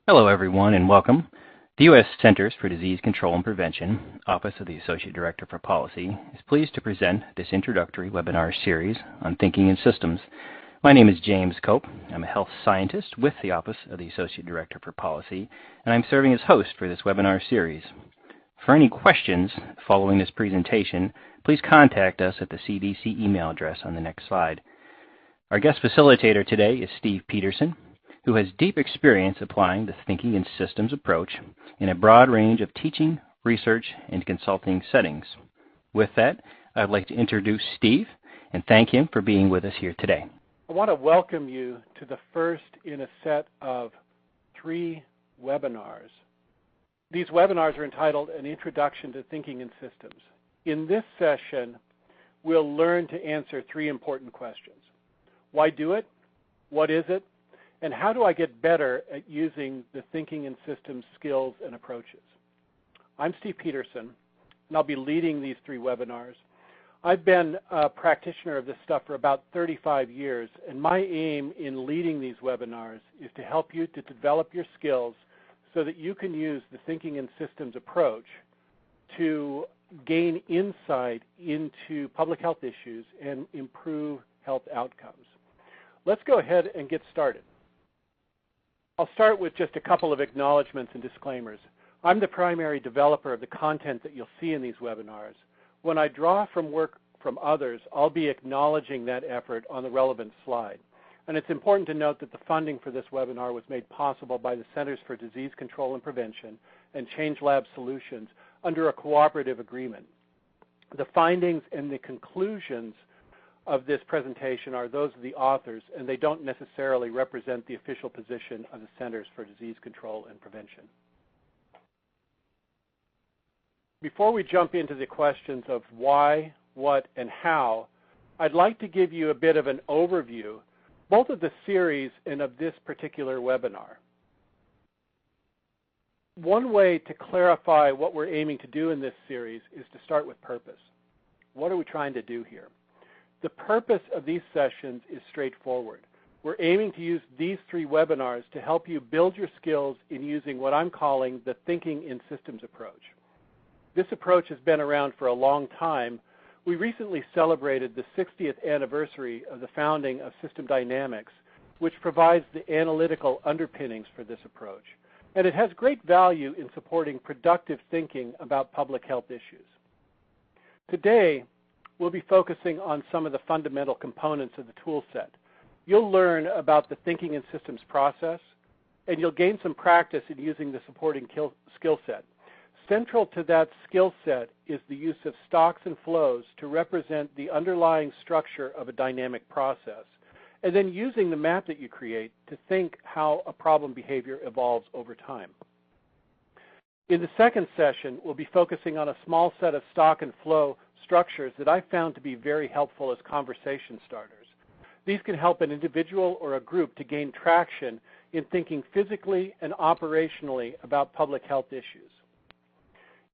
Hello, everyone, and welcome. The U.S. Centers for Disease Control and Prevention, Office of the Associate Director for Policy, is pleased to present this introductory webinar series on thinking in systems. My name is James Cope. I'm a health scientist with the Office of the Associate Director for Policy, and I'm serving as host for this webinar series. For any questions following this presentation, please contact us at the CDC email address on the next slide. Our guest facilitator today is Steve Peterson, who has deep experience applying the thinking in systems approach in a broad range of teaching, research, and consulting settings. With that, I'd like to introduce Steve and thank him for being with us here today. I want to welcome you to the first in a set of 3 webinars. These webinars are entitled An Introduction to Thinking in Systems. In this session, we'll learn to answer 3 important questions. Why do it? What is it? And how do I get better at using the thinking in systems skills and approaches? I'm Steve Peterson, and I'll be leading these 3 webinars. I've been a practitioner of this stuff for about 35 years, and my aim in leading these webinars is to help you to develop your skills so that you can use the thinking in systems approach to gain insight into public health issues and improve health outcomes. Let's go ahead and get started. I'll start with just a couple of acknowledgments and disclaimers. I'm the primary developer of the content that you'll see in these webinars. When I draw from work from others, I'll be acknowledging that effort on the relevant slide. And it's important to note that the funding for this webinar was made possible by the Centers for Disease Control and Prevention and Change Lab Solutions under a cooperative agreement. The findings and the conclusions of this presentation are those of the authors, and they don't necessarily represent the official position of the Centers for Disease Control and Prevention. Before we jump into the questions of why, what, and how, I'd like to give you a bit of an overview, both of the series and of this particular webinar. One way to clarify what we're aiming to do in this series is to start with purpose. What are we trying to do here? The purpose of these sessions is straightforward. We're aiming to use these 3 webinars to help you build your skills in using what I'm calling the thinking in systems approach. This approach has been around for a long time. We recently celebrated the 60th anniversary of the founding of System Dynamics, which provides the analytical underpinnings for this approach. And it has great value in supporting productive thinking about public health issues. Today, we'll be focusing on some of the fundamental components of the toolset. You'll learn about the thinking in systems process, and you'll gain some practice in using the supporting skill set. Central to that skill set is the use of stocks and flows to represent the underlying structure of a dynamic process, and then using the map that you create to think how a problem behavior evolves over time. In the second session, we'll be focusing on a small set of stock and flow structures that I found to be very helpful as conversation starters. These can help an individual or a group to gain traction in thinking physically and operationally about public health issues.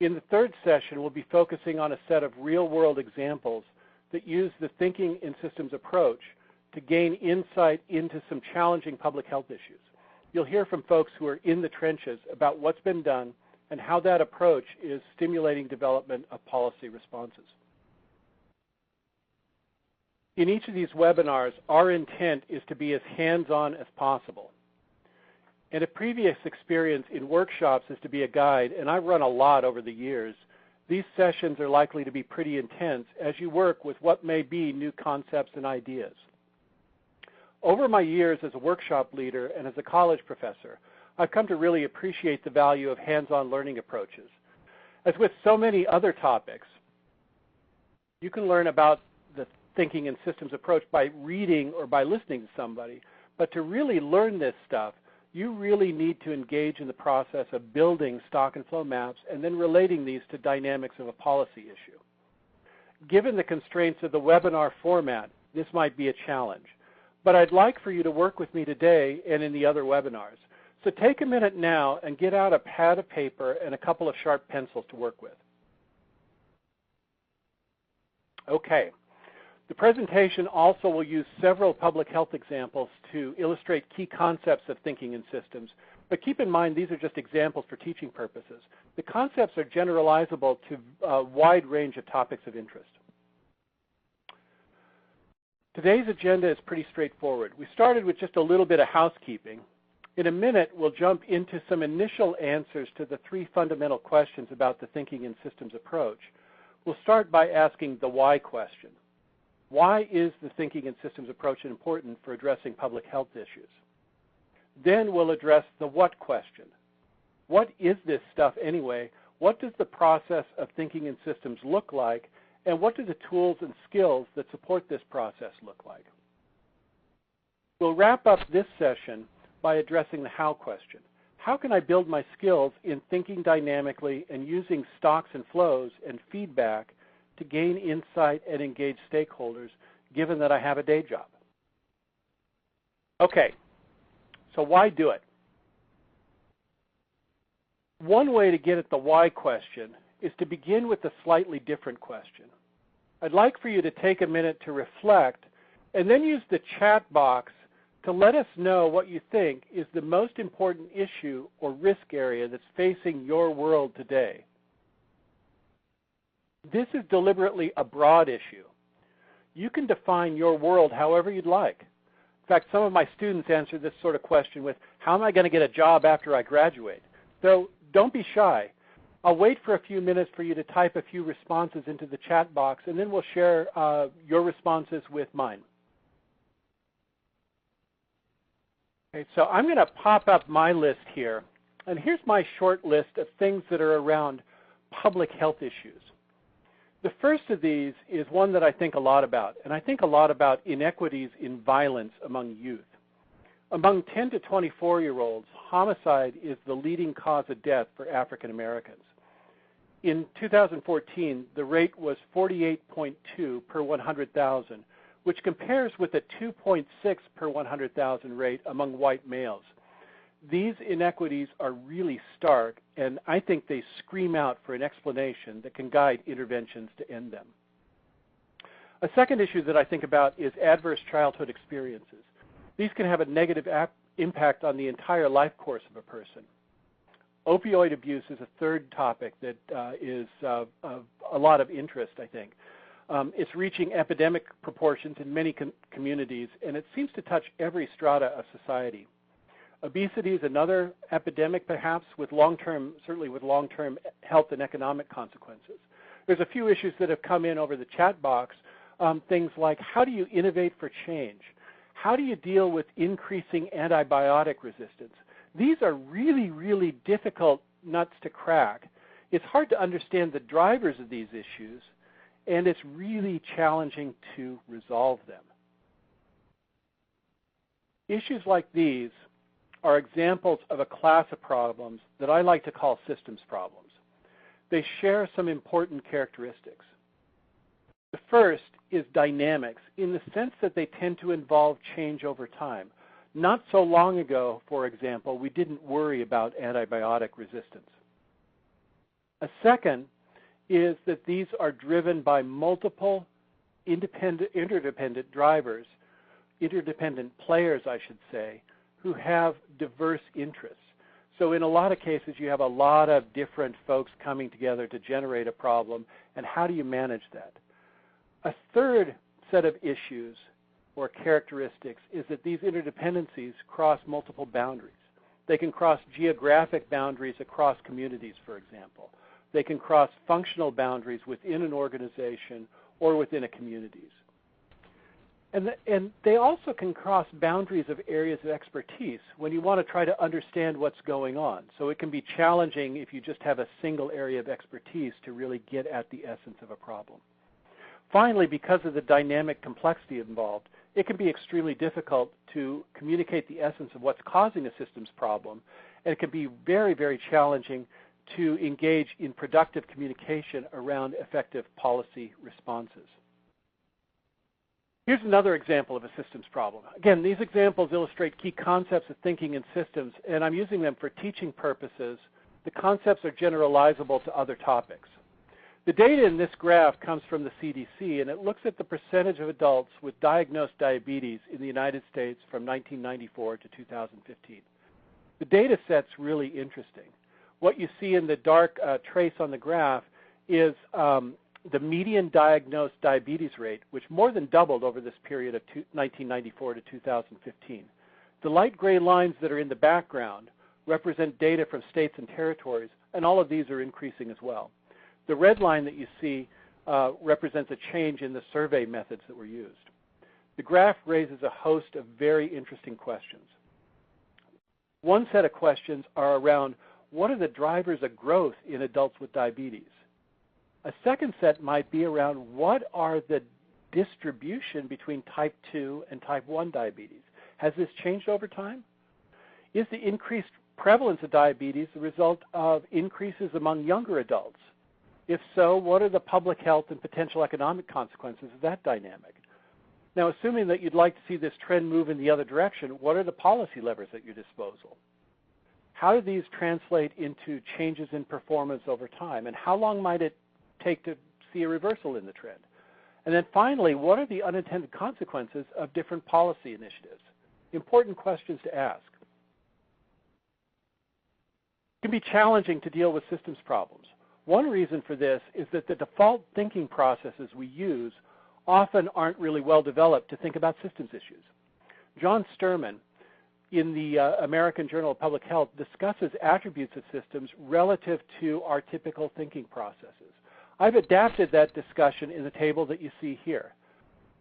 In the third session, we'll be focusing on a set of real-world examples that use the thinking in systems approach to gain insight into some challenging public health issues. You'll hear from folks who are in the trenches about what's been done and how that approach is stimulating development of policy responses. In each of these webinars, our intent is to be as hands-on as possible. And a previous experience in workshops is to be a guide, and I've run a lot over the years. These sessions are likely to be pretty intense as you work with what may be new concepts and ideas. Over my years as a workshop leader and as a college professor, I've come to really appreciate the value of hands-on learning approaches. As with so many other topics, you can learn about the thinking in systems approach by reading or by listening to somebody, but to really learn this stuff, you really need to engage in the process of building stock and flow maps and then relating these to dynamics of a policy issue. Given the constraints of the webinar format, this might be a challenge, but I'd like for you to work with me today and in the other webinars. So take a minute now and get out a pad of paper and a couple of sharp pencils to work with. Okay. The presentation also will use several public health examples to illustrate key concepts of thinking in systems, but keep in mind these are just examples for teaching purposes. The concepts are generalizable to a wide range of topics of interest. Today's agenda is pretty straightforward. We started with just a little bit of housekeeping. In a minute, we'll jump into some initial answers to the three fundamental questions about the thinking in systems approach. We'll start by asking the why question. Why is the thinking in systems approach important for addressing public health issues? Then we'll address the what question. What is this stuff anyway? What does the process of thinking in systems look like? And what do the tools and skills that support this process look like? We'll wrap up this session by addressing the how question. How can I build my skills in thinking dynamically and using stocks and flows and feedback to gain insight and engage stakeholders, given that I have a day job? Okay, so why do it? One way to get at the why question is to begin with a slightly different question. I'd like for you to take a minute to reflect and then use the chat box to let us know what you think is the most important issue or risk area that's facing your world today. This is deliberately a broad issue. You can define your world however you'd like. In fact, some of my students answer this sort of question with, how am I going to get a job after I graduate? So don't be shy. I'll wait for a few minutes for you to type a few responses into the chat box, and then we'll share your responses with mine. Okay, so I'm going to pop up my list here, and here's my short list of things that are around public health issues. The first of these is one that I think a lot about, and I think a lot about inequities in violence among youth. Among 10 to 24-year-olds, homicide is the leading cause of death for African Americans. In 2014, the rate was 48.2 per 100,000, which compares with a 2.6 per 100,000 rate among white males. These inequities are really stark, and I think they scream out for an explanation that can guide interventions to end them. A second issue that I think about is adverse childhood experiences. These can have a negative impact on the entire life course of a person. Opioid abuse is a third topic that is of a lot of interest, I think. It's reaching epidemic proportions in many communities, and it seems to touch every strata of society. Obesity is another epidemic, perhaps, with certainly with long-term health and economic consequences. There's a few issues that have come in over the chat box, things like how do you innovate for change? How do you deal with increasing antibiotic resistance? These are really, really difficult nuts to crack. It's hard to understand the drivers of these issues, and it's really challenging to resolve them. Issues like these are examples of a class of problems that I like to call systems problems. They share some important characteristics. The first is dynamics in the sense that they tend to involve change over time. Not so long ago, for example, we didn't worry about antibiotic resistance. A second is that these are driven by multiple interdependent drivers, interdependent players, I should say, who have diverse interests. So in a lot of cases, you have a lot of different folks coming together to generate a problem, and how do you manage that? A third set of issues or characteristics is that these interdependencies cross multiple boundaries. They can cross geographic boundaries across communities, for example. They can cross functional boundaries within an organization or within a community. And they also can cross boundaries of areas of expertise when you want to try to understand what's going on. So it can be challenging if you just have a single area of expertise to really get at the essence of a problem. Finally, because of the dynamic complexity involved, it can be extremely difficult to communicate the essence of what's causing a systems problem, and it can be very, very challenging to engage in productive communication around effective policy responses. Here's another example of a systems problem. Again, these examples illustrate key concepts of thinking in systems, and I'm using them for teaching purposes. The concepts are generalizable to other topics. The data in this graph comes from the CDC, and it looks at the percentage of adults with diagnosed diabetes in the United States from 1994 to 2015. The data set's really interesting. What you see in the dark trace on the graph is the median diagnosed diabetes rate, which more than doubled over this period of 1994 to 2015. The light gray lines that are in the background represent data from states and territories, and all of these are increasing as well. The red line that you see represents a change in the survey methods that were used. The graph raises a host of very interesting questions. One set of questions are around what are the drivers of growth in adults with diabetes? A second set might be around what are the distribution between type 2 and type 1 diabetes? Has this changed over time? Is the increased prevalence of diabetes the result of increases among younger adults? If so, what are the public health and potential economic consequences of that dynamic? Now, assuming that you'd like to see this trend move in the other direction, what are the policy levers at your disposal? How do these translate into changes in performance over time? And how long might it take to see a reversal in the trend? And then finally, what are the unintended consequences of different policy initiatives? Important questions to ask. It can be challenging to deal with systems problems. One reason for this is that the default thinking processes we use often aren't really well developed to think about systems issues. John Sterman, in the American Journal of Public Health, discusses attributes of systems relative to our typical thinking processes. I've adapted that discussion in the table that you see here.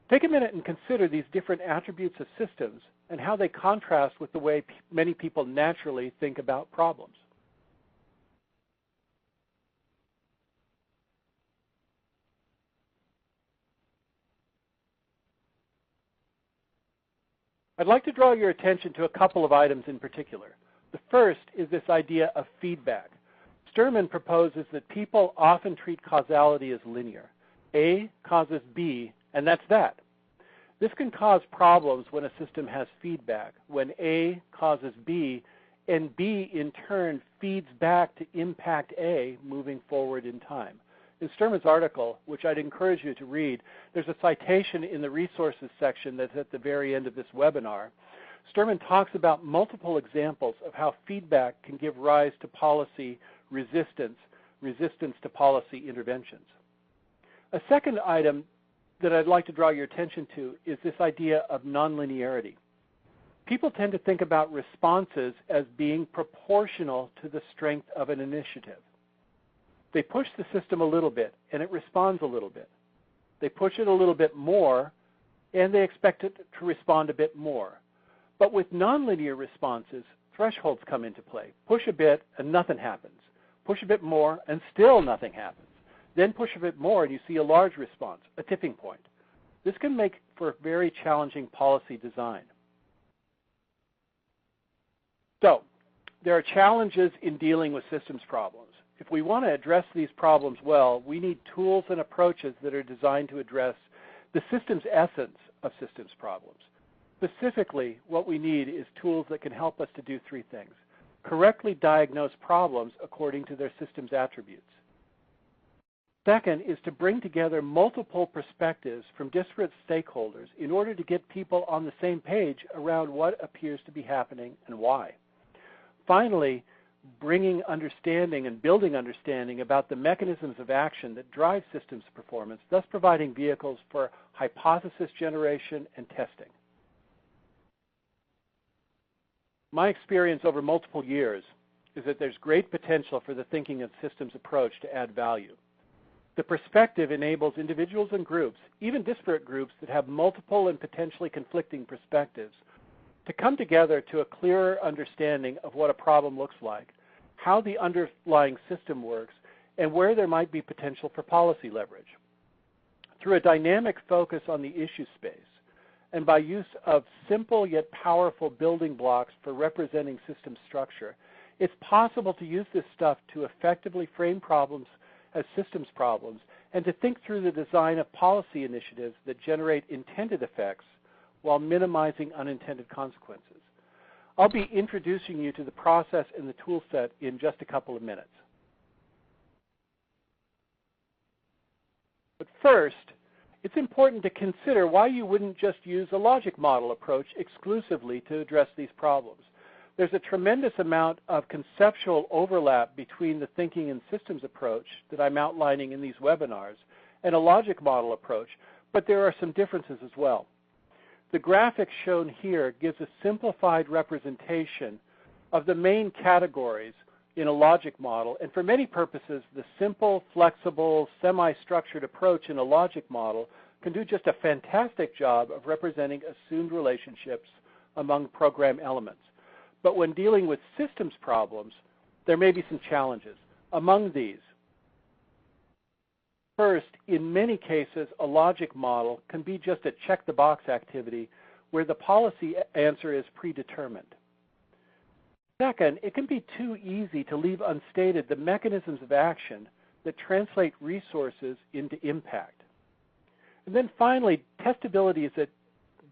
Take a minute and consider these different attributes of systems and how they contrast with the way many people naturally think about problems. I'd like to draw your attention to a couple of items in particular. The first is this idea of feedback. Sterman proposes that people often treat causality as linear. A causes B, and that's that. This can cause problems when a system has feedback, when A causes B, and B in turn feeds back to impact A moving forward in time. In Sterman's article, which I'd encourage you to read, there's a citation in the resources section that's at the very end of this webinar. Sterman talks about multiple examples of how feedback can give rise to policy resistance to policy interventions. A second item that I'd like to draw your attention to is this idea of nonlinearity. People tend to think about responses as being proportional to the strength of an initiative. They push the system a little bit, and it responds a little bit. They push it a little bit more, and they expect it to respond a bit more. But with nonlinear responses, thresholds come into play. Push a bit, and nothing happens. Push a bit more, and still nothing happens. Then push a bit more, and you see a large response, a tipping point. This can make for very challenging policy design. So, there are challenges in dealing with systems problems. If we want to address these problems well, we need tools and approaches that are designed to address the system's essence of systems problems. Specifically, what we need is tools that can help us to do three things. Correctly diagnose problems according to their system's attributes. Second is to bring together multiple perspectives from disparate stakeholders in order to get people on the same page around what appears to be happening and why. Finally, bringing understanding and building understanding about the mechanisms of action that drive systems performance, thus providing vehicles for hypothesis generation and testing. My experience over multiple years is that there's great potential for the thinking and systems approach to add value. The perspective enables individuals and groups, even disparate groups that have multiple and potentially conflicting perspectives, to come together to a clearer understanding of what a problem looks like, how the underlying system works, and where there might be potential for policy leverage. Through a dynamic focus on the issue space, and by use of simple yet powerful building blocks for representing system structure, it's possible to use this stuff to effectively frame problems as systems problems and to think through the design of policy initiatives that generate intended effects while minimizing unintended consequences. I'll be introducing you to the process and the tool set in just a couple of minutes. First, it's important to consider why you wouldn't just use a logic model approach exclusively to address these problems. There's a tremendous amount of conceptual overlap between the thinking and systems approach that I'm outlining in these webinars and a logic model approach, but there are some differences as well. The graphic shown here gives a simplified representation of the main categories in a logic model, and for many purposes, the simple, flexible, semi-structured approach in a logic model can do just a fantastic job of representing assumed relationships among program elements. But when dealing with systems problems, there may be some challenges. Among these, first, in many cases, a logic model can be just a check-the-box activity where the policy answer is predetermined. Second, it can be too easy to leave unstated the mechanisms of action that translate resources into impact. And then finally, testability is a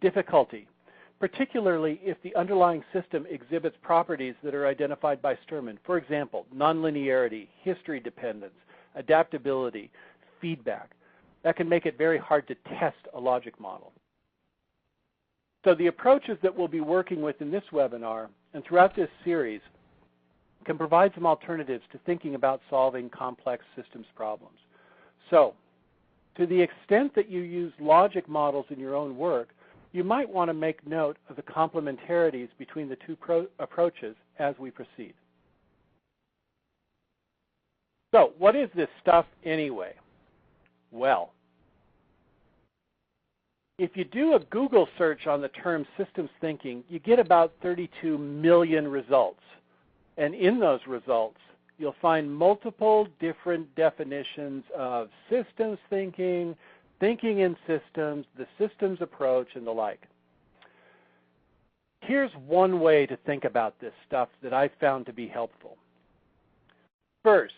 difficulty, particularly if the underlying system exhibits properties that are identified by Sturman. For example, nonlinearity, history dependence, adaptability, feedback. That can make it very hard to test a logic model. So the approaches that we'll be working with in this webinar and throughout this series can provide some alternatives to thinking about solving complex systems problems. So, to the extent that you use logic models in your own work, you might want to make note of the complementarities between the two approaches as we proceed. So, what is this stuff anyway? Well, if you do a Google search on the term systems thinking, you get about 32 million results. And in those results, you'll find multiple different definitions of systems thinking, thinking in systems, the systems approach, and the like. Here's one way to think about this stuff that I've found to be helpful. First,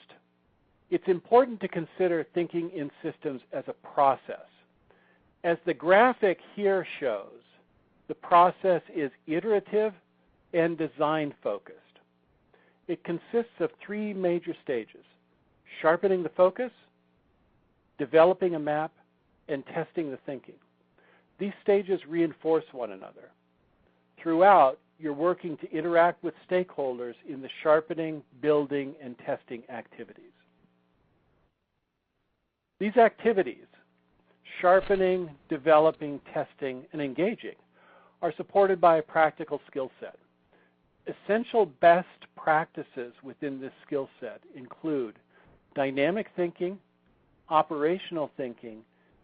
it's important to consider thinking in systems as a process. As the graphic here shows, the process is iterative and design-focused. It consists of three major stages: sharpening the focus, developing a map, and testing the thinking. These stages reinforce one another. Throughout, you're working to interact with stakeholders in the sharpening, building, and testing activities. These activities, sharpening, developing, testing, and engaging, are supported by a practical skill set. Essential best practices within this skill set include dynamic thinking, operational thinking,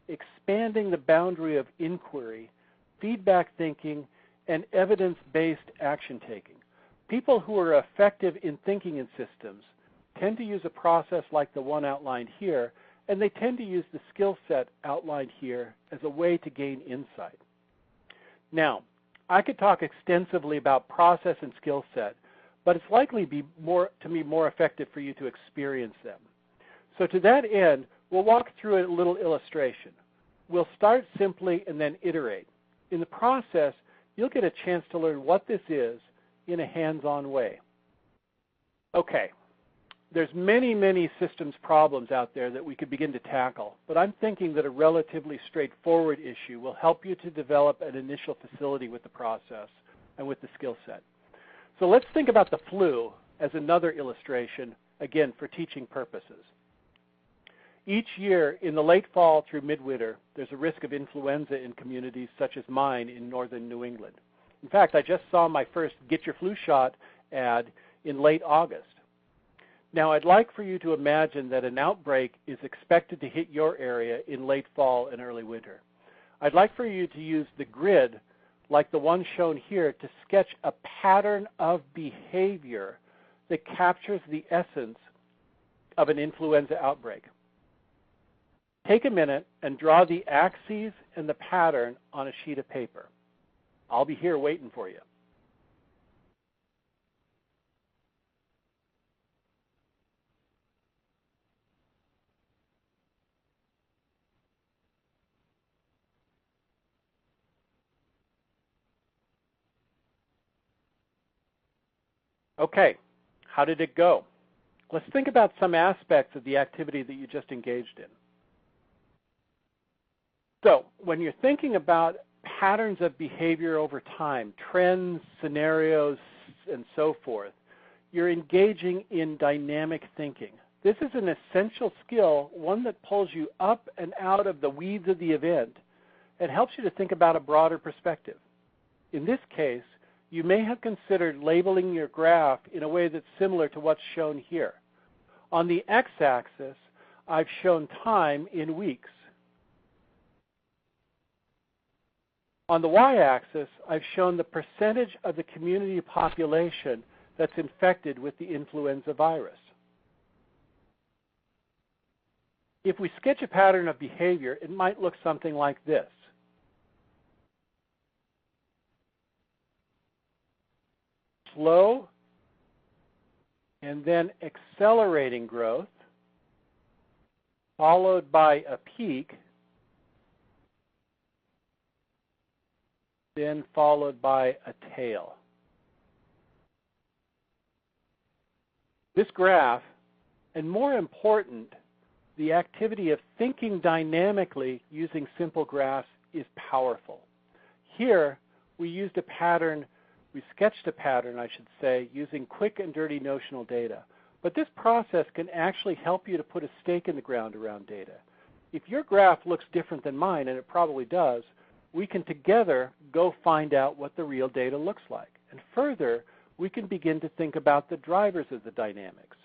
expanding the boundary of inquiry, feedback thinking, and evidence-based action taking. People who are effective in thinking in systems tend to use a process like the one outlined here, and they tend to use the skill set outlined here as a way to gain insight. Now, I could talk extensively about process and skill set, but it's likely to be more effective for you to experience them. So to that end, we'll walk through a little illustration. We'll start simply and then iterate. In the process, you'll get a chance to learn what this is in a hands-on way. Okay. There's many systems problems out there that we could begin to tackle, but I'm thinking that a relatively straightforward issue will help you to develop an initial facility with the process and with the skill set. So let's think about the flu as another illustration, again, for teaching purposes. Each year, in the late fall through midwinter, there's a risk of influenza in communities such as mine in northern New England. In fact, I just saw my first Get Your Flu Shot ad in late August. Now, I'd like for you to imagine that an outbreak is expected to hit your area in late fall and early winter. I'd like for you to use the grid, like the one shown here, to sketch a pattern of behavior that captures the essence of an influenza outbreak. Take a minute and draw the axes and the pattern on a sheet of paper. I'll be here waiting for you. Okay, how did it go? Let's think about some aspects of the activity that you just engaged in. So when you're thinking about patterns of behavior over time, trends, scenarios, and so forth, you're engaging in dynamic thinking. This is an essential skill, one that pulls you up and out of the weeds of the event and helps you to think about a broader perspective. In this case, you may have considered labeling your graph in a way that's similar to what's shown here. On the x-axis, I've shown time in weeks. On the y-axis, I've shown the percentage of the community population that's infected with the influenza virus. If we sketch a pattern of behavior, it might look something like this. Slow and then accelerating growth, followed by a peak, then followed by a tail. This graph, and more important, the activity of thinking dynamically using simple graphs is powerful. Here, we sketched a pattern, I should say, using quick and dirty notional data. But this process can actually help you to put a stake in the ground around data. If your graph looks different than mine, and it probably does, we can together go find out what the real data looks like. And further, we can begin to think about the drivers of the dynamics.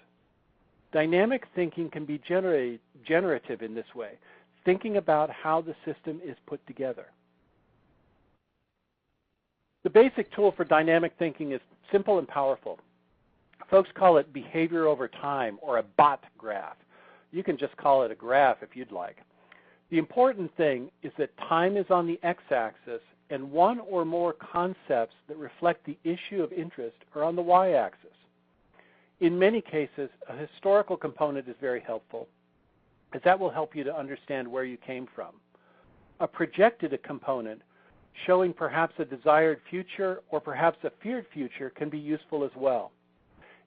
Dynamic thinking can be generative in this way, thinking about how the system is put together. The basic tool for dynamic thinking is simple and powerful. Folks call it behavior over time, or a BOT graph. You can just call it a graph if you'd like. The important thing is that time is on the x-axis and one or more concepts that reflect the issue of interest are on the y-axis. In many cases, a historical component is very helpful, as that will help you to understand where you came from. A projected component showing perhaps a desired future or perhaps a feared future can be useful as well.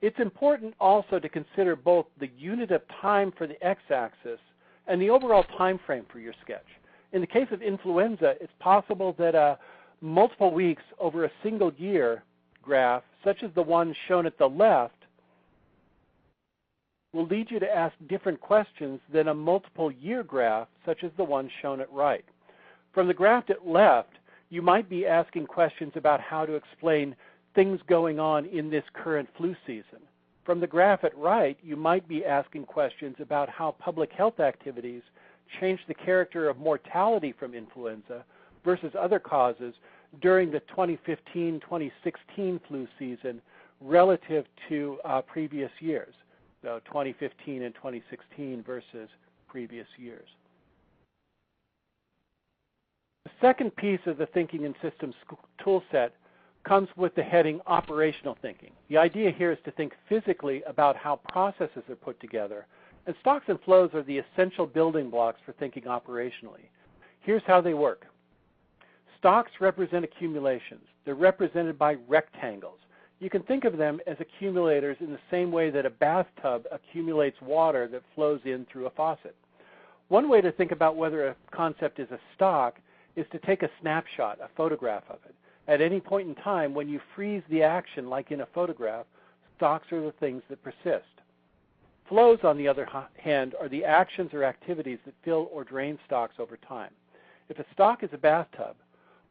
It's important also to consider both the unit of time for the x-axis and the overall time frame for your sketch. In the case of influenza, it's possible that multiple weeks over a single year graph, such as the one shown at the left, will lead you to ask different questions than a multiple year graph, such as the one shown at right. From the graph at left, you might be asking questions about how to explain things going on in this current flu season. From the graph at right, you might be asking questions about how public health activities change the character of mortality from influenza versus other causes during the 2015-2016 flu season relative to previous years. So 2015 and 2016 versus previous years. The second piece of the Thinking in Systems toolset comes with the heading Operational Thinking. The idea here is to think physically about how processes are put together, and stocks and flows are the essential building blocks for thinking operationally. Here's how they work. Stocks represent accumulations. They're represented by rectangles. You can think of them as accumulators in the same way that a bathtub accumulates water that flows in through a faucet. One way to think about whether a concept is a stock is to take a snapshot, a photograph of it. At any point in time, when you freeze the action, like in a photograph, stocks are the things that persist. Flows, on the other hand, are the actions or activities that fill or drain stocks over time. If a stock is a bathtub,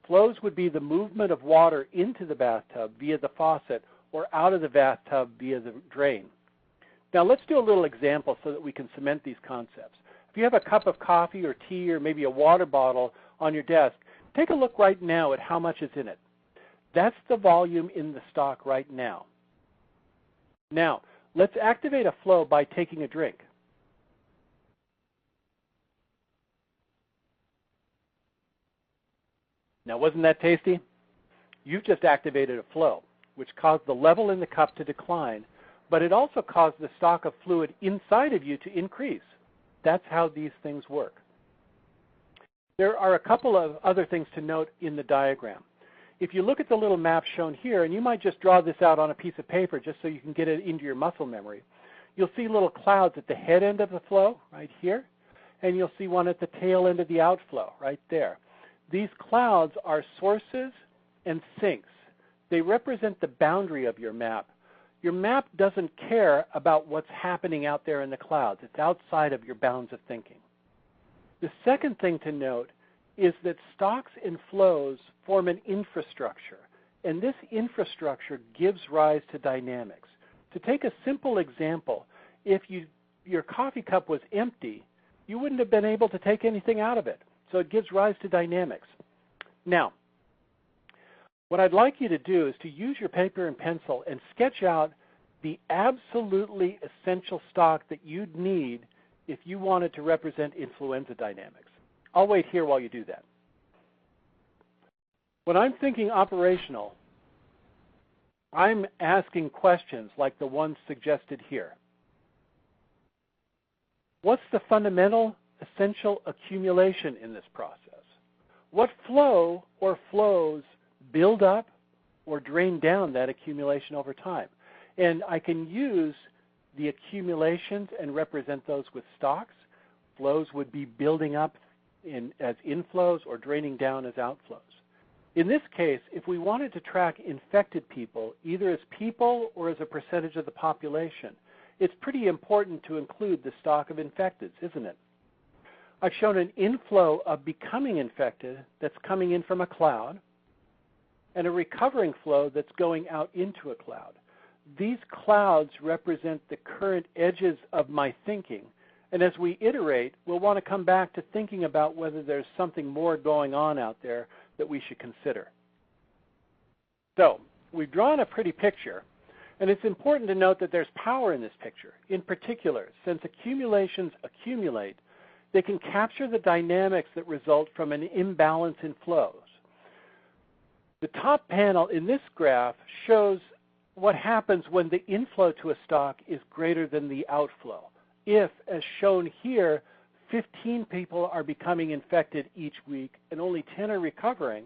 flows would be the movement of water into the bathtub via the faucet or out of the bathtub via the drain. Now let's do a little example so that we can cement these concepts. If you have a cup of coffee or tea or maybe a water bottle on your desk, take a look right now at how much is in it. That's the volume in the stock right now. Now, let's activate a flow by taking a drink. Now, wasn't that tasty? You've just activated a flow, which caused the level in the cup to decline, but it also caused the stock of fluid inside of you to increase. That's how these things work. There are a couple of other things to note in the diagram. If you look at the little map shown here, and you might just draw this out on a piece of paper just so you can get it into your muscle memory, you'll see little clouds at the head end of the flow right here, and you'll see one at the tail end of the outflow right there. These clouds are sources and sinks. They represent the boundary of your map. Your map doesn't care about what's happening out there in the clouds. It's outside of your bounds of thinking. The second thing to note is that stocks and flows form an infrastructure, and this infrastructure gives rise to dynamics. To take a simple example, if your coffee cup was empty, you wouldn't have been able to take anything out of it. So it gives rise to dynamics. Now, what I'd like you to do is to use your paper and pencil and sketch out the absolutely essential stock that you'd need if you wanted to represent influenza dynamics. I'll wait here while you do that. When I'm thinking operational, I'm asking questions like the ones suggested here. What's the fundamental, essential accumulation in this process? What flow or flows build up or drain down that accumulation over time? And I can use the accumulations and represent those with stocks. Flows would be building up as inflows or draining down as outflows. In this case, if we wanted to track infected people, either as people or as a percentage of the population, it's pretty important to include the stock of infecteds, isn't it? I've shown an inflow of becoming infected that's coming in from a cloud, and a recovering flow that's going out into a cloud. These clouds represent the current edges of my thinking, and as we iterate, we'll want to come back to thinking about whether there's something more going on out there that we should consider. So, we've drawn a pretty picture, and it's important to note that there's power in this picture. In particular, since accumulations accumulate, they can capture the dynamics that result from an imbalance in flows. The top panel in this graph shows what happens when the inflow to a stock is greater than the outflow. If, as shown here, 15 people are becoming infected each week and only 10 are recovering,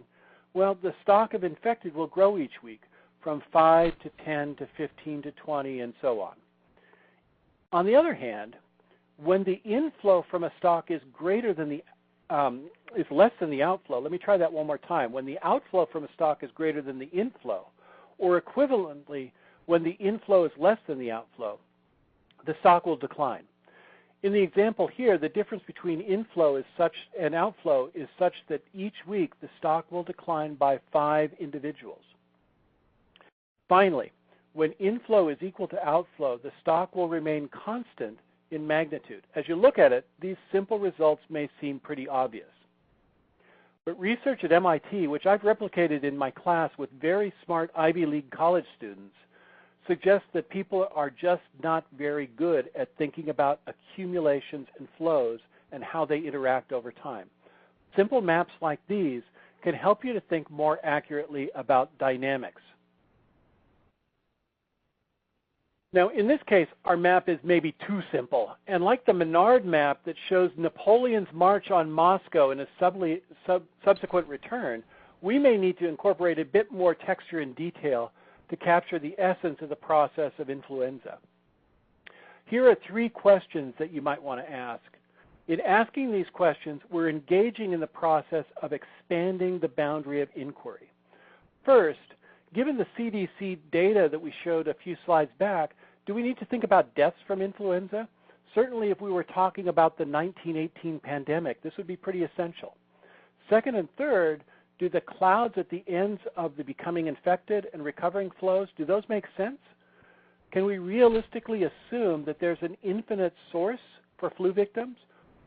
well, the stock of infected will grow each week from 5 to 10 to 15 to 20 and so on. On the other hand, when the inflow from a stock is greater than the is less than the outflow. Let me try that one more time. When the outflow from a stock is greater than the inflow, or equivalently, when the inflow is less than the outflow, the stock will decline. In the example here, the difference between inflow is such and outflow is such that each week the stock will decline by 5 individuals. Finally, when inflow is equal to outflow, the stock will remain constant in magnitude. As you look at it, these simple results may seem pretty obvious. But research at MIT, which I've replicated in my class with very smart Ivy League college students, suggests that people are just not very good at thinking about accumulations and flows and how they interact over time. Simple maps like these can help you to think more accurately about dynamics. Now, in this case, our map is maybe too simple. And like the Menard map that shows Napoleon's march on Moscow and his subsequent return, we may need to incorporate a bit more texture and detail to capture the essence of the process of influenza. Here are 3 questions that you might want to ask. In asking these questions, we're engaging in the process of expanding the boundary of inquiry. First, given the CDC data that we showed a few slides back, do we need to think about deaths from influenza? Certainly if we were talking about the 1918 pandemic, this would be pretty essential. Second and third, do the clouds at the ends of the becoming infected and recovering flows, do those make sense? Can we realistically assume that there's an infinite source for flu victims?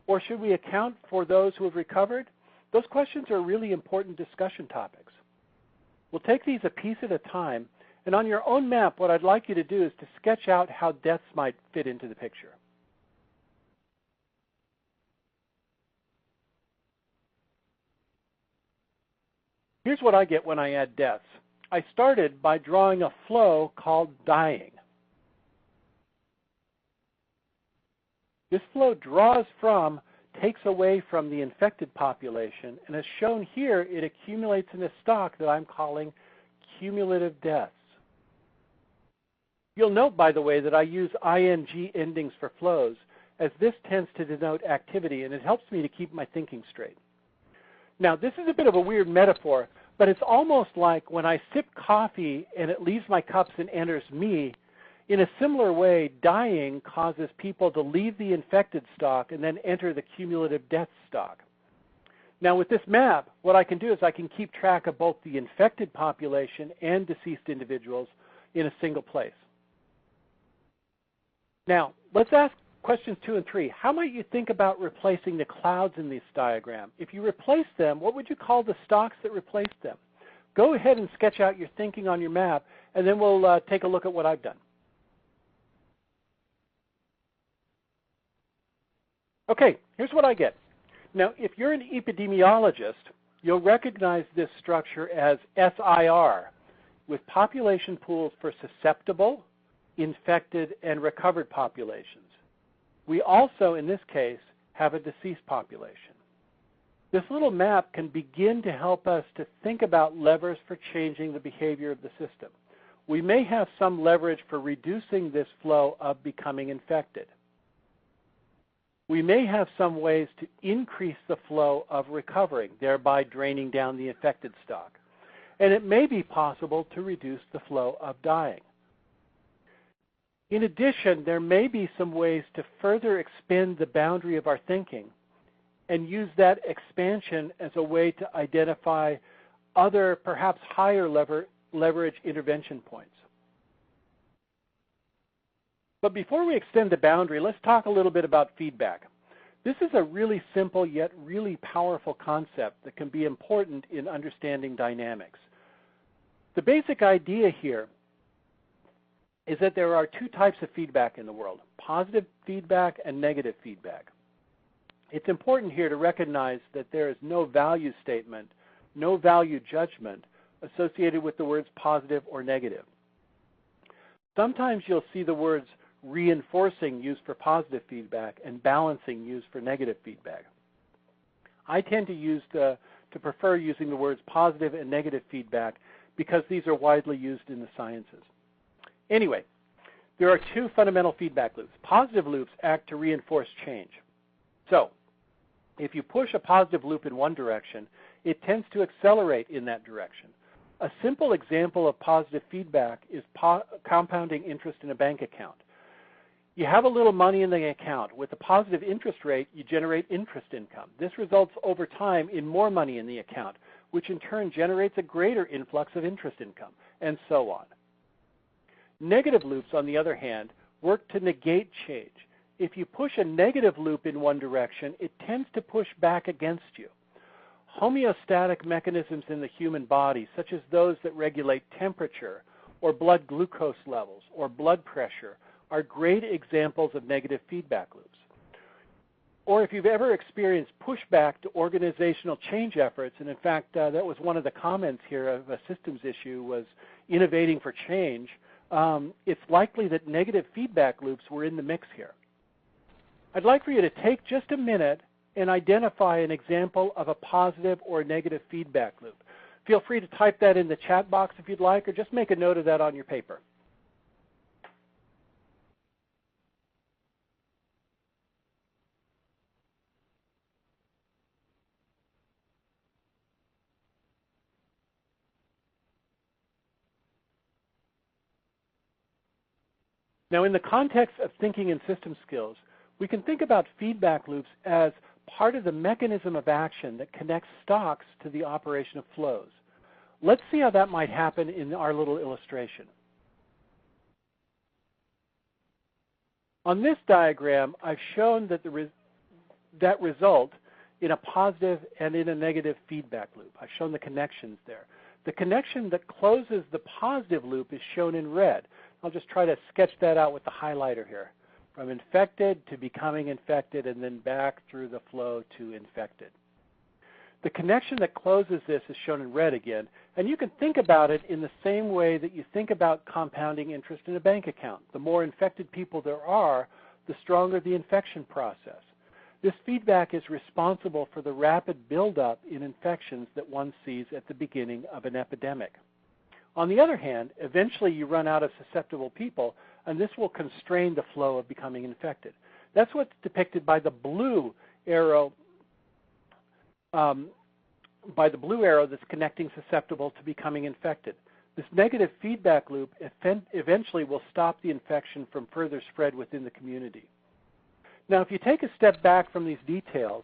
Or should we account for those who have recovered? Those questions are really important discussion topics. We'll take these a piece at a time, and on your own map, what I'd like you to do is to sketch out how deaths might fit into the picture. Here's what I get when I add deaths. I started by drawing a flow called dying. This flow draws from, takes away from the infected population, and as shown here, it accumulates in a stock that I'm calling cumulative deaths. You'll note, by the way, that I use ing endings for flows, as this tends to denote activity, and it helps me to keep my thinking straight. Now, this is a bit of a weird metaphor, but it's almost like when I sip coffee and it leaves my cups and enters me. In a similar way, dying causes people to leave the infected stock and then enter the cumulative death stock. Now, with this map, what I can do is I can keep track of both the infected population and deceased individuals in a single place. Now, let's ask questions 2 and 3. How might you think about replacing the clouds in this diagram? If you replace them, what would you call the stocks that replaced them? Go ahead and sketch out your thinking on your map, and then we'll take a look at what I've done. Okay, here's what I get. Now, if you're an epidemiologist, you'll recognize this structure as SIR, with population pools for susceptible, infected, and recovered populations. We also, in this case, have a deceased population. This little map can begin to help us to think about levers for changing the behavior of the system. We may have some leverage for reducing this flow of becoming infected. We may have some ways to increase the flow of recovering, thereby draining down the infected stock. And it may be possible to reduce the flow of dying. In addition, there may be some ways to further expand the boundary of our thinking and use that expansion as a way to identify other, perhaps higher leverage intervention points. But before we extend the boundary, let's talk a little bit about feedback. This is a really simple yet really powerful concept that can be important in understanding dynamics. The basic idea here is that there are 2 types of feedback in the world, positive feedback and negative feedback. It's important here to recognize that there is no value statement, no value judgment associated with the words positive or negative. Sometimes you'll see the words reinforcing used for positive feedback and balancing used for negative feedback. I tend to prefer using the words positive and negative feedback because these are widely used in the sciences. Anyway, there are 2 fundamental feedback loops. Positive loops act to reinforce change. So, if you push a positive loop in one direction, it tends to accelerate in that direction. A simple example of positive feedback is compounding interest in a bank account. You have a little money in the account. With a positive interest rate, you generate interest income. This results over time in more money in the account, which in turn generates a greater influx of interest income, and so on. Negative loops, on the other hand, work to negate change. If you push a negative loop in one direction, it tends to push back against you. Homeostatic mechanisms in the human body, such as those that regulate temperature or blood glucose levels or blood pressure, are great examples of negative feedback loops. Or if you've ever experienced pushback to organizational change efforts, and in fact that was one of the comments here of a systems issue was innovating for change, it's likely that negative feedback loops were in the mix here. I'd like for you to take just a minute and identify an example of a positive or negative feedback loop. Feel free to type that in the chat box if you'd like, or just make a note of that on your paper. Now, in the context of thinking and system skills, we can think about feedback loops as part of the mechanism of action that connects stocks to the operation of flows. Let's see how that might happen in our little illustration. On this diagram, I've shown that that result in a positive and in a negative feedback loop. I've shown the connections there. The connection that closes the positive loop is shown in red. I'll just try to sketch that out with the highlighter here. From infected to becoming infected and then back through the flow to infected. The connection that closes this is shown in red again, and you can think about it in the same way that you think about compounding interest in a bank account. The more infected people there are, the stronger the infection process. This feedback is responsible for the rapid buildup in infections that one sees at the beginning of an epidemic. On the other hand, eventually you run out of susceptible people, and this will constrain the flow of becoming infected. That's what's depicted by the blue arrow that's connecting susceptible to becoming infected. This negative feedback loop eventually will stop the infection from further spread within the community. Now, if you take a step back from these details,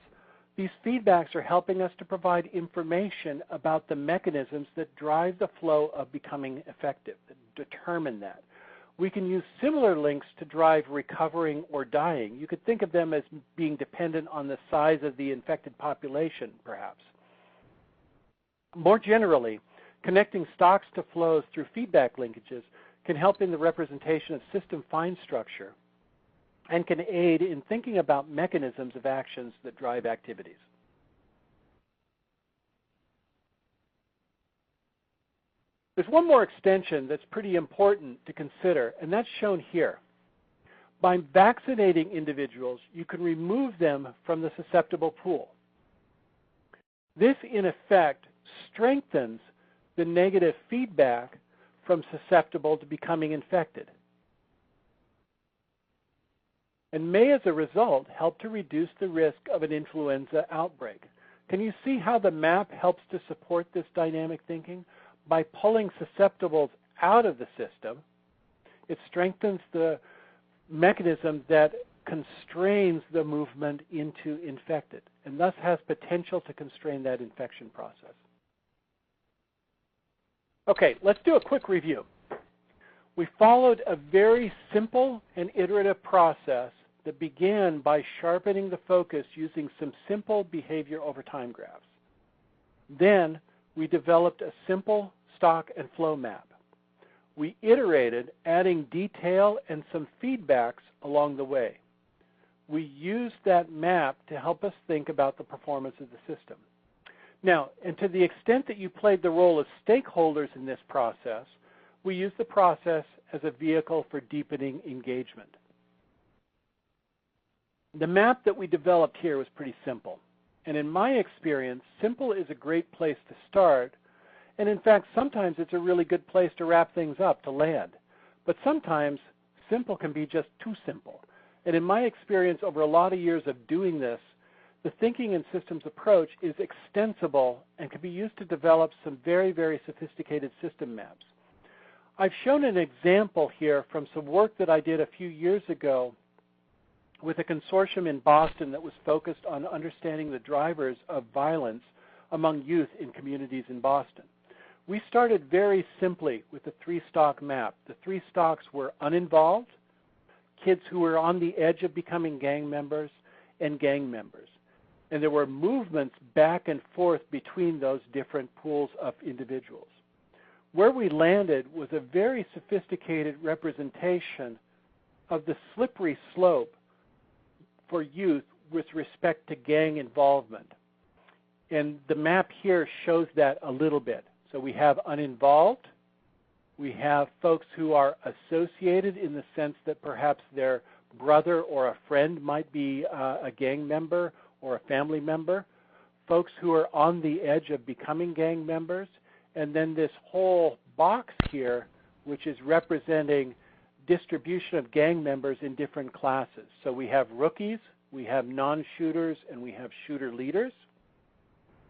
these feedbacks are helping us to provide information about the mechanisms that drive the flow of becoming effective, that determine that. We can use similar links to drive recovering or dying. You could think of them as being dependent on the size of the infected population, perhaps. More generally, connecting stocks to flows through feedback linkages can help in the representation of system fine structure and can aid in thinking about mechanisms of actions that drive activities. There's one more extension that's pretty important to consider, and that's shown here. By vaccinating individuals, you can remove them from the susceptible pool. This, in effect, strengthens the negative feedback from susceptible to becoming infected, and may, as a result, help to reduce the risk of an influenza outbreak. Can you see how the map helps to support this dynamic thinking? By pulling susceptibles out of the system, it strengthens the mechanism that constrains the movement into infected, and thus has potential to constrain that infection process. Okay, let's do a quick review. We followed a very simple and iterative process that began by sharpening the focus using some simple behavior over time graphs. Then we developed a simple stock and flow map. We iterated, adding detail and some feedbacks along the way. We used that map to help us think about the performance of the system. Now, and to the extent that you played the role of stakeholders in this process, we use the process as a vehicle for deepening engagement. The map that we developed here was pretty simple. And in my experience, simple is a great place to start. And in fact, sometimes it's a really good place to wrap things up, to land. But sometimes simple can be just too simple. And in my experience, over a lot of years of doing this, the thinking in systems approach is extensible and can be used to develop some very, very sophisticated system maps. I've shown an example here from some work that I did a few years ago with a consortium in Boston that was focused on understanding the drivers of violence among youth in communities in Boston. We started very simply with the three-stock map. The three stocks were uninvolved, kids who were on the edge of becoming gang members, and gang members. And there were movements back and forth between those different pools of individuals. Where we landed was a very sophisticated representation of the slippery slope for youth with respect to gang involvement. And the map here shows that a little bit. So we have uninvolved. We have folks who are associated in the sense that perhaps their brother or a friend might be a gang member or a family member. Folks who are on the edge of becoming gang members. And then this whole box here, which is representing distribution of gang members in different classes. So we have rookies, we have non-shooters, and we have shooter leaders.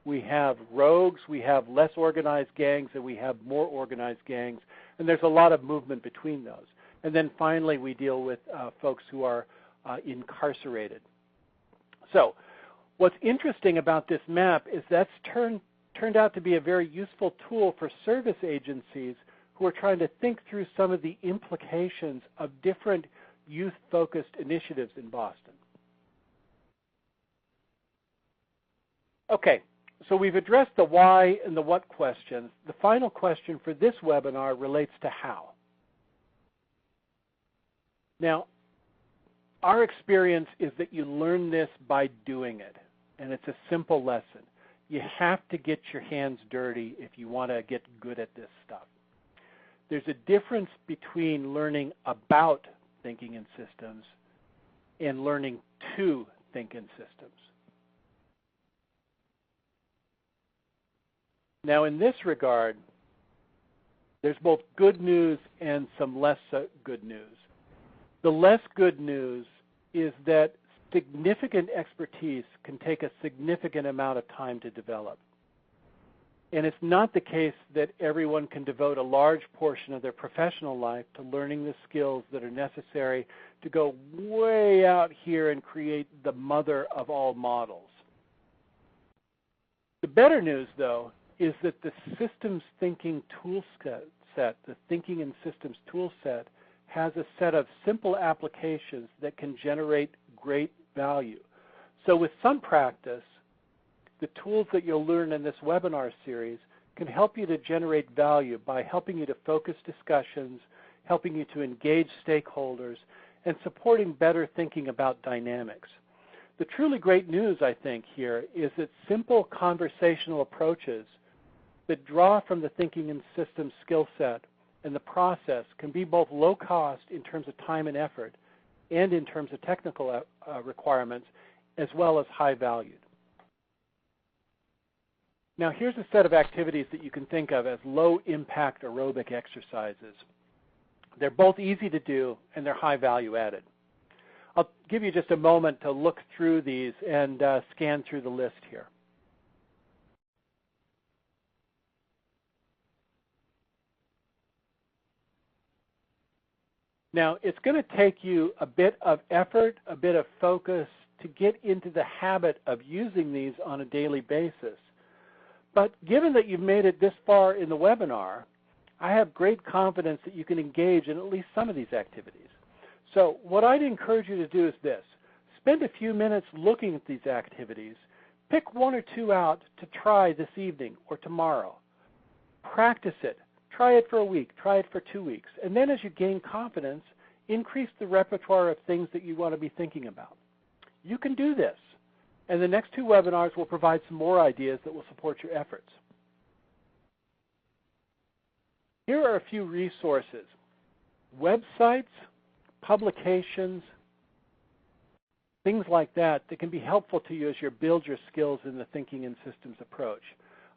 We have rogues, we have less organized gangs, and we have more organized gangs. And there's a lot of movement between those. And then finally, we deal with folks who are incarcerated. So what's interesting about this map is that's turned out to be a very useful tool for service agencies who are trying to think through some of the implications of different youth-focused initiatives in Boston. Okay, so we've addressed the why and the what questions. The final question for this webinar relates to how. Now, our experience is that you learn this by doing it, and it's a simple lesson. You have to get your hands dirty if you want to get good at this stuff. There's a difference between learning about thinking in systems and learning to think in systems. Now, in this regard, there's both good news and some less good news. The less good news is that significant expertise can take a significant amount of time to develop. And it's not the case that everyone can devote a large portion of their professional life to learning the skills that are necessary to go way out here and create the mother of all models. The better news, though, is that the systems thinking tool set, the thinking in systems tool set, has a set of simple applications that can generate great value. So with some practice, the tools that you'll learn in this webinar series can help you to generate value by helping you to focus discussions, helping you to engage stakeholders, and supporting better thinking about dynamics. The truly great news, I think, here is that simple conversational approaches that draw from the thinking in systems skill set and the process can be both low cost in terms of time and effort and in terms of technical requirements, as well as high valued. Now here's a set of activities that you can think of as low impact aerobic exercises. They're both easy to do and they're high value added. I'll give you just a moment to look through these and scan through the list here. Now, it's going to take you a bit of effort, a bit of focus to get into the habit of using these on a daily basis. But given that you've made it this far in the webinar, I have great confidence that you can engage in at least some of these activities. So what I'd encourage you to do is this. Spend a few minutes looking at these activities. Pick one or two out to try this evening or tomorrow. Practice it. Try it for a week. Try it for 2 weeks. And then as you gain confidence, increase the repertoire of things that you want to be thinking about. You can do this. And the next 2 webinars will provide some more ideas that will support your efforts. Here are a few resources. Websites, publications, things like that that can be helpful to you as you build your skills in the thinking in systems approach.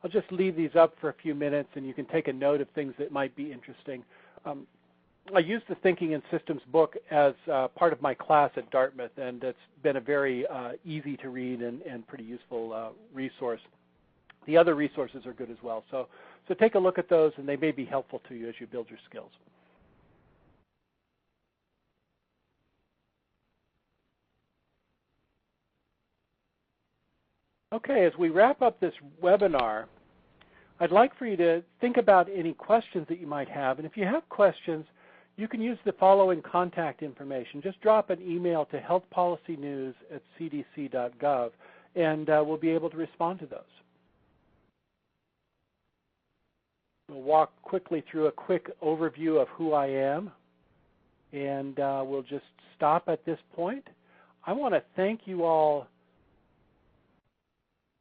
I'll just leave these up for a few minutes and you can take a note of things that might be interesting. I used the Thinking in Systems book as part of my class at Dartmouth, and it's been a very easy to read and pretty useful resource. The other resources are good as well. So take a look at those and they may be helpful to you as you build your skills. Okay, as we wrap up this webinar, I'd like for you to think about any questions that you might have. And if you have questions, you can use the following contact information. Just drop an email to healthpolicynews@cdc.gov, and we'll be able to respond to those. We'll walk quickly through a quick overview of who I am, and we'll just stop at this point. I want to thank you all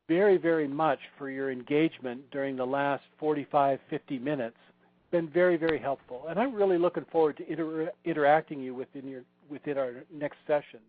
very, very much for your engagement during the last 45, 50 minutes. It's been very, very helpful. And I'm really looking forward to interacting you within our next sessions.